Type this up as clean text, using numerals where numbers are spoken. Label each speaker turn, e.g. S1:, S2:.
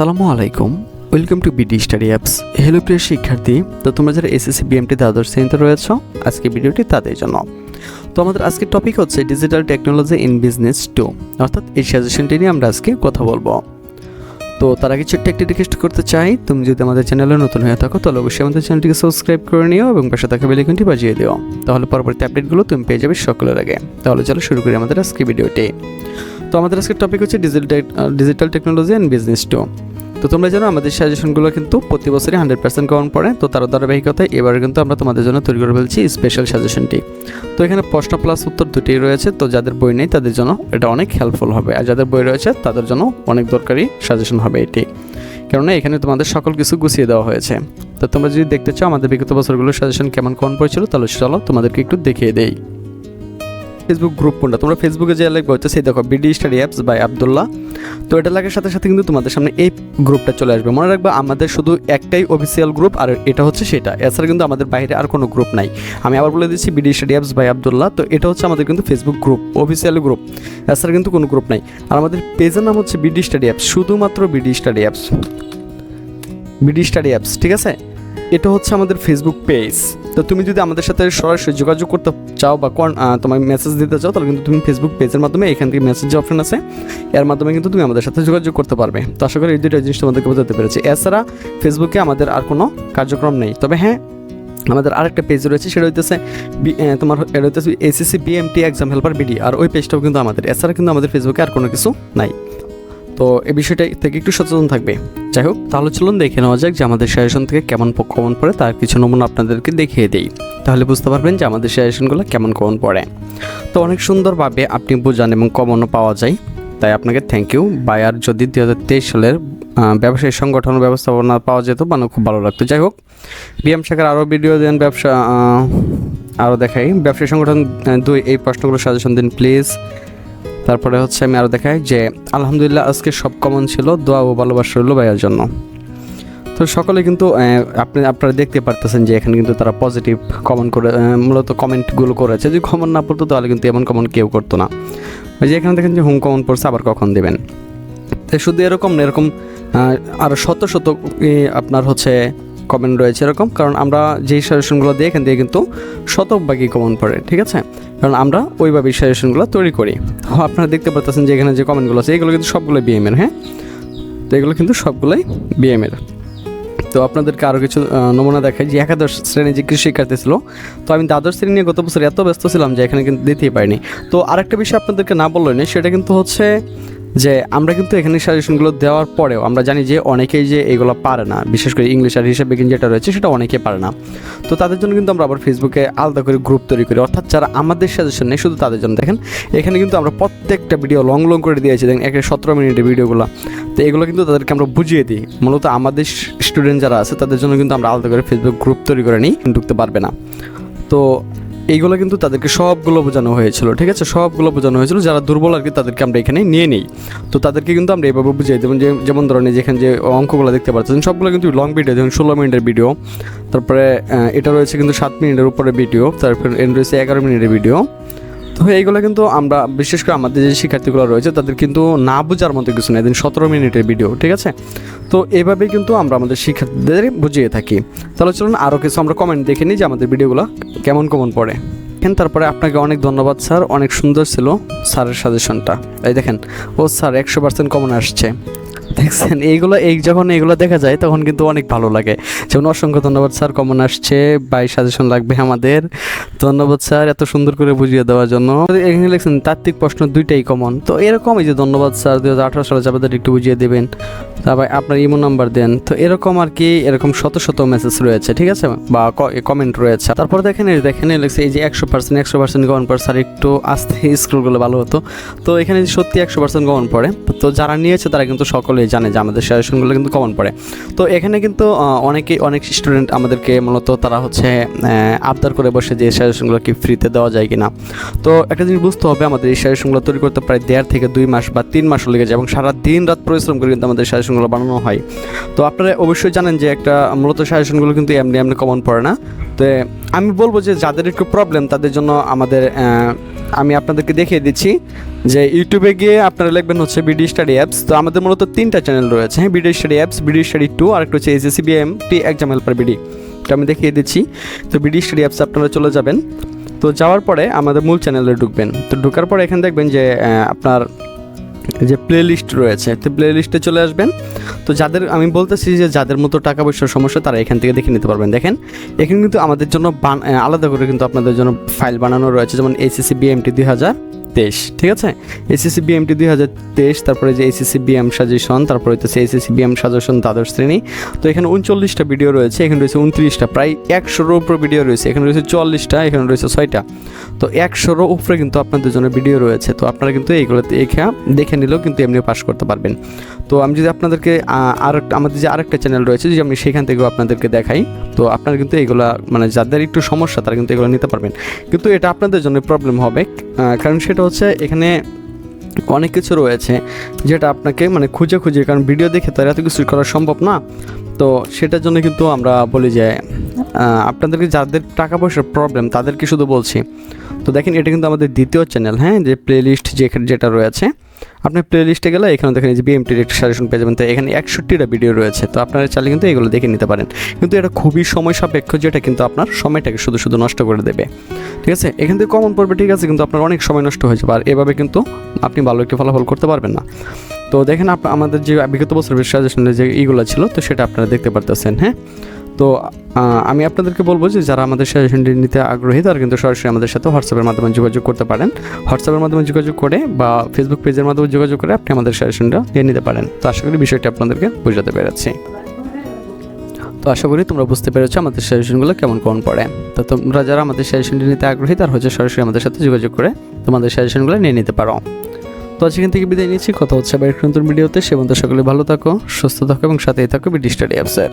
S1: আসসালামু আলাইকুম, welcome to BD study apps. Hello প্রিয় শিক্ষার্থী, তো তোমরা যারা এসএসসি বিএমটি দ্বাদশ শ্রেণীতে রয়েছো, আজকে ভিডিওটি তাদের জন্য। তো আমাদের আজকের টপিক হচ্ছে ডিজিটাল টেকনোলজি ইন বিজনেস 2, অর্থাৎ এই সাজেশনটি নিয়ে আমরা আজকে কথা বলবো। তো তার আগে ছোট্ট একটি রিকোয়েস্ট করতে চাই, তুমি যদি আমাদের চ্যানেলে নতুন হয়ে থাকো তাহলে অবশ্যই আমাদের চ্যানেলটিকে সাবস্ক্রাইব করে নিও এবং পাশে থাকা বেল আইকনটি বাজিয়ে দিও, তাহলে পরবর্তী আপডেটগুলো তুমি পেয়ে যাবে সকলের আগে। তাহলে চলো শুরু করি আমাদের আজকে ভিডিওটি। তো আমাদের আজকের টপিক হচ্ছে ডিজিটাল টেকনোলজি অ্যান্ড বিজনেস 2। তো তোমরা জানো আমাদের সাজেশনগুলো কিন্তু প্রতি বছরই 100% কমন পড়ে। তো তার ধারাবাহিকতায় এবার কিন্তু আমরা তোমাদের জন্য তৈরি করে ফেলছি স্পেশাল সাজেশনটি। তো এখানে প্রশ্ন প্লাস উত্তর দুটোই রয়েছে, তো যাদের বই নেই তাদের জন্য এটা অনেক হেল্পফুল হবে, আর যাদের বই রয়েছে তাদের জন্য অনেক দরকারি সাজেশন হবে এটি, কেননা এখানে তোমাদের সকল কিছু গুছিয়ে দেওয়া হয়েছে। তো তোমরা যদি দেখতে চাও আমাদের বিগত বছরগুলোর সাজেশন কেমন কমন পড়েছিল, তাহলে চলো তোমাদেরকে একটু দেখিয়ে দেই। ফেসবুক গ্রুপ কোনটা, তোমরা ফেসবুকে যে লিখবে হচ্ছে সেই দেখো BD study apps by Abdullah. তো এটা লাগার সাথে সাথে কিন্তু তোমাদের সামনে এই গ্রুপটা চলে আসবে। মনে রাখবে আমাদের শুধু একটাই অফিসিয়াল গ্রুপ, আর এটা হচ্ছে সেটা, এছাড়া কিন্তু আমাদের বাইরে আর কোনো গ্রুপ নাই। আমি আবার বলে দিচ্ছি BD study apps by Abdullah. তো এটা হচ্ছে আমাদের কিন্তু ফেসবুক গ্রুপ, অফিসিয়াল গ্রুপ, এছাড়া কিন্তু কোনো গ্রুপ নাই। আর আমাদের পেজের নাম হচ্ছে বিডি স্টাডি অ্যাপস, শুধুমাত্র BD study apps, BD study apps, ঠিক আছে। এটা হচ্ছে আমাদের ফেসবুক পেজ। তো তুমি যদি আমাদের সাথে সরাসরি যোগাযোগ করতে চাও বা তোমার মেসেজ দিতে চাও, তাহলে কিন্তু তুমি ফেসবুক পেজের মাধ্যমে এখান থেকে মেসেজ যে অপশন আছে এর মাধ্যমে কিন্তু তুমি আমাদের সাথে যোগাযোগ করতে পারবে। তো আশা করি এই দুটো জিনিস তোমাদেরকে বোঝাতে পেরেছি। এছাড়া ফেসবুকে আমাদের আর কোনো কার্যক্রম নেই, তবে হ্যাঁ আমাদের আরেকটা পেজ রয়েছে, সেটা হইতেছে তোমার এটা হইতেছে SSC BMT exam helper BD, আর ওই পেজটাও কিন্তু আমাদের। এছাড়া কিন্তু আমাদের ফেসবুকে আর কোনো কিছু নাই। তো এই বিষয়টা থেকে একটু সচেতন থাকবে। যাই হোক, তাহলে চলুন দেখে নেওয়া যাক যে আমাদের সাজেশন থেকে কেমন কমন পড়ে, তার কিছু নমুনা আপনাদেরকে দেখিয়ে দেই, তাহলে বুঝতে পারবেন যে আমাদের সাজেশনগুলো কেমন কমন পড়ে। তো অনেক সুন্দরভাবে আপনি বোঝান এবং কমনও পাওয়া যায়, তাই আপনাকে থ্যাংক ইউ। বায়ার যদি 2023 সালের ব্যবসায়ী সংগঠন ব্যবস্থাপনা পাওয়া যেত মানে খুব ভালো লাগতো। যাই হোক, বিএম শাখার আরও ভিডিও দেন, ব্যবসা আরও দেখাই, ব্যবসায়ী সংগঠন 2 এই প্রশ্নগুলো সাজেশন দিন প্লিজ। তারপরে হচ্ছে আমি আরও দেখাই যে আলহামদুলিল্লাহ আজকে সব কমন ছিল, দোয়া ও ভালোবাসা রইল ভাইয়ার জন্য। তো সকলে কিন্তু আপনারা দেখতে পারতেছেন যে এখানে কিন্তু তারা পজিটিভ কমন করে মূলত কমেন্টগুলো করেছে। যদি কমন না পড়তো তাহলে কিন্তু এমন কমন কেউ করতো না। ওই যে এখানে দেখেন যে হুম কমন পড়ছে, আবার কখন দেবেন। তাই শুধু এরকম না, এরকম আরও শত শত আপনার হচ্ছে কমেন্ট রয়েছে এরকম, কারণ আমরা যেই সাজেশনগুলো দিই এখান থেকে কিন্তু শতভাগই কমন পড়ে, ঠিক আছে, কারণ আমরা ওইভাবেই সাজেশনগুলো তৈরি করি। তো আপনারা দেখতে পাচ্ছেন যে এখানে যে কমেন্টগুলো আছে এগুলো কিন্তু সবগুলোই বিএমের, হ্যাঁ, তো এগুলো কিন্তু সবগুলোই বিএমের। তো আপনাদেরকে আরও কিছু নমুনা দেখাই যে একাদশ শ্রেণী যে কৃষি শিক্ষার্থী ছিল, তো আমি দ্বাদশ শ্রেণী নিয়ে গত বছর এত ব্যস্ত ছিলাম যে এখানে কিন্তু দিতেই পারিনি। তো আরেকটা বিষয় আপনাদেরকে না বললেই নেই, সেটা কিন্তু হচ্ছে যে আমরা কিন্তু এখানে সাজেশনগুলো দেওয়ার পরেও আমরা জানি যে অনেকেই যে এগুলো পারে না, বিশেষ করে ইংলিশ আর হিসাব বিজ্ঞান যেটা রয়েছে সেটা অনেকেই পারে না। তো তাদের জন্য কিন্তু আমরা আবার ফেসবুকে আলাদা করে গ্রুপ তৈরি করি, অর্থাৎ যারা আমাদের সাজেশন নেই শুধু তাদের জন্য। দেখেন এখানে কিন্তু আমরা প্রত্যেকটা ভিডিও লং করে দিয়েছি, দেখেন 17 মিনিটের ভিডিওগুলো। তো এগুলো কিন্তু তাদেরকে আমরা বুঝিয়ে দিই, মূলত আমাদের স্টুডেন্ট যারা আছে তাদের জন্য কিন্তু আমরা আলাদা করে ফেসবুক গ্রুপ তৈরি করে নিই, ঢুকতে পারবে না। তো এইগুলো কিন্তু তাদেরকে সবগুলো বোঝানো হয়েছিল, ঠিক আছে, সবগুলো বোঝানো হয়েছিল। যারা দুর্বল আর কি তাদেরকে আমরা এখানে নিয়ে নিই। তো তাদেরকে কিন্তু আমরা এইভাবে বুঝিয়ে দেবো, যেমন ধরনের যেখানে যে অঙ্কগুলো দেখতে পাচ্ছেন সবগুলো কিন্তু লং ভিডিও, যেমন 16 মিনিটের ভিডিও, তারপরে এটা রয়েছে কিন্তু 7 মিনিটের উপরে ভিডিও, তারপরে এর রয়েছে 11 মিনিটের ভিডিও। তো এইগুলো কিন্তু আমরা বিশেষ করে আমাদের যে শিক্ষার্থীগুলো রয়েছে তাদের কিন্তু না বোঝার মতো কিছু নেই, 17 মিনিটের ভিডিও, ঠিক আছে। তো এভাবেই কিন্তু আমরা আমাদের শিক্ষার্থীদের বুঝিয়ে থাকি। তাহলে চলুন আরও কিছু আমরা কমেন্ট দেখে নিই যে আমাদের ভিডিওগুলো কেমন কমন পড়ে। তারপরে আপনাকে অনেক ধন্যবাদ স্যার, অনেক সুন্দর ছিল স্যারের সাজেশনটা। এই দেখেন, ও স্যার 100% কমন আসছে, দেখছেন। যখন এইগুলো দেখা যায় তখন কিন্তু অনেক ভালো লাগে। যেমন অসংখ্য ধন্যবাদ স্যার, কমন আসছে, বাই সাজেশন লাগবে আমাদের, ধন্যবাদ স্যার এত সুন্দর করে বুঝিয়ে দেওয়ার জন্য। এখানে লিখছেন তাত্ত্বিক প্রশ্ন 2টাই কমন। তো এরকম এই যে ধন্যবাদ স্যার 2018 সালে যাদের একটু বুঝিয়ে দেবেন, তারপর আপনার ইমো নাম্বার দেন। তো এরকম আর কি, এরকম শত শত মেসেজ রয়েছে, ঠিক আছে, বা কমেন্ট রয়েছে। তারপর দেখেন লিখছে এই যে 100% কমন পড়ে স্যার, একটু আস্তে স্ক্রল করলে ভালো হতো। তো এখানে সত্যি 100% কমন পড়ে। তো যারা নিয়েছে তারা কিন্তু সকলেই জানে যে আমাদের সাজেশনগুলো কিন্তু কমন পড়ে। তো এখানে কিন্তু অনেক স্টুডেন্ট আমাদেরকে মূলত তারা হচ্ছে আবদার করে বসে যে সাজেশনগুলো কি ফ্রিতে দেওয়া যায় কিনা। তো একটা জিনিস বুঝতে হবে, আমাদের এই সাজেশনগুলো তৈরি করতে প্রায় 1.5 থেকে 2 মাস বা 3 মাসও লেগে যায়, এবং সারা দিন রাত পরিশ্রম করে কিন্তু আমাদের সাজেশন সাজেশনগুলো বানানো হয়। তো আপনারা অবশ্যই জানেন যে একটা মূলত সাজেশনগুলো কিন্তু এমনি এমনি কমন পড়ে না। তো আমি বলবো যে যাদের একটু প্রবলেম তাদের জন্য আমি আপনাদেরকে দেখিয়ে দিচ্ছি যে ইউটিউবে গিয়ে আপনারা লিখবেন হচ্ছে বিডি স্টাডি অ্যাপস। তো আমাদের মূলত 3টা চ্যানেল রয়েছে, হ্যাঁ, BD study apps, BD study 2 আর একটা হচ্ছে SSC BMT exam helper BD. তো আমি দেখিয়ে দিচ্ছি। তো বিডি স্টাডি অ্যাপস আপনারা চলে যাবেন। তো যাওয়ার পরে আমাদের মূল চ্যানেলে ঢুকবেন। তো ঢোকার পরে এখানে দেখবেন যে আপনার যে প্লে লিস্ট রয়েছে, তো প্লে লিস্টে চলে আসবেন। তো আমি বলতেছি যে যাদের মতো টাকা পয়সার সমস্যা তারা এখান থেকে দেখে নিতে পারবেন। দেখেন এখানে কিন্তু আমাদের জন্য আলাদা করে কিন্তু আপনাদের জন্য ফাইল বানানো রয়েছে, যেমন এসএসসি বিএমটি 2023, ঠিক আছে, এসএসসি বিএমটি 2023, তারপরে যে এসএসসি বিএম সাজেশন, তারপরে হচ্ছে এসএসসি বিএম সাজেশন দ্বাদশ শ্রেণী। তো এখানে 39টা ভিডিও রয়েছে, এখানে রয়েছে 29টা, প্রায় 100-এর উপরে ভিডিও রয়েছে, এখানে রয়েছে 44টা, এখানে রয়েছে 6টা। তো 100-এর উপরে কিন্তু আপনাদের জন্য ভিডিও রয়েছে। তো আপনারা কিন্তু এইগুলোতে দেখে নিলেও কিন্তু এমনি পাস করতে পারবেন। তো আমি যদি আপনাদেরকে আমাদের যে আরেকটা চ্যানেল রয়েছে, যদি আমি সেখান থেকেও আপনাদেরকে দেখাই, তো আপনারা কিন্তু এইগুলা মানে যাদের একটু সমস্যা তারা কিন্তু এগুলো নিতে পারবেন। কিন্তু এটা আপনাদের জন্য প্রবলেম হবে, কারণ সেটা হচ্ছে এখানে অনেক কিছু রয়েছে যেটা আপনাকে মানে খুঁজে কারণ ভিডিও দেখে তো এত কিছু করা সম্ভব না। তো সেটার জন্য কিন্তু আমরা বলি যে আপনাদেরকে যাদের টাকা পয়সার প্রবলেম তাদেরকে শুধু বলছি। তো দেখেন এটা কিন্তু আমাদের দ্বিতীয় চ্যানেল, হ্যাঁ, যে প্লে লিস্ট যেটা রয়েছে, আপনি প্লে লিস্টে গেলে এখানে দেখেন যে বিএমটির একটা সাজেশন পেয়ে যাবেন। তো এখানে 61টা ভিডিও রয়েছে। তো আপনারা চাইলে কিন্তু এগুলো দেখে নিতে পারেন, কিন্তু এটা খুবই সময় সাপেক্ষ, যেটা কিন্তু আপনার সময়টাকে শুধু নষ্ট করে দেবে, ঠিক আছে। এখান থেকে কমন পড়বে, ঠিক আছে, কিন্তু আপনার অনেক সময় নষ্ট হয়ে যাবে, আর এভাবে কিন্তু আপনি ভালো একটি ফলাফল করতে পারবেন না। তো দেখেন আমাদের যে বিগত বছরের সাজেশনের যে এইগুলো ছিল, তো সেটা আপনারা দেখতে পারতেছেন, হ্যাঁ। তো আমি আপনাদেরকে বলবো যে যারা আমাদের সাজেশনটি নিতে আগ্রহী তারা কিন্তু সরাসরি আমাদের সাথে হোয়াটসঅ্যাপের মাধ্যমে যোগাযোগ করতে পারেন। হোয়াটসঅ্যাপের মাধ্যমে যোগাযোগ করে বা ফেসবুক পেজের মাধ্যমে যোগাযোগ করে আপনি আমাদের সাজেশনটা নিয়ে নিতে পারেন। তো আশা করি বিষয়টি আপনাদেরকে বোঝাতে পেরেছি। তো আশা করি তোমরা বুঝতে পেরেছো আমাদের সাজেশনগুলো কেমন পড়ে। তো তোমরা যারা আমাদের সাজেশনটি নিতে আগ্রহী তারা হচ্ছে সরাসরি আমাদের সাথে যোগাযোগ করে তোমাদের সাজেশনগুলো নিয়ে নিতে পারো। তো আজ এখান থেকে বিদায় নিচ্ছি, কথা হচ্ছে আবার একটা নতুন ভিডিওতে। সে পর্যন্ত সকলে ভালো থাকো, সুস্থ থাকো এবং সাথেই থাকো বিডি স্টাডি অ্যাপসের।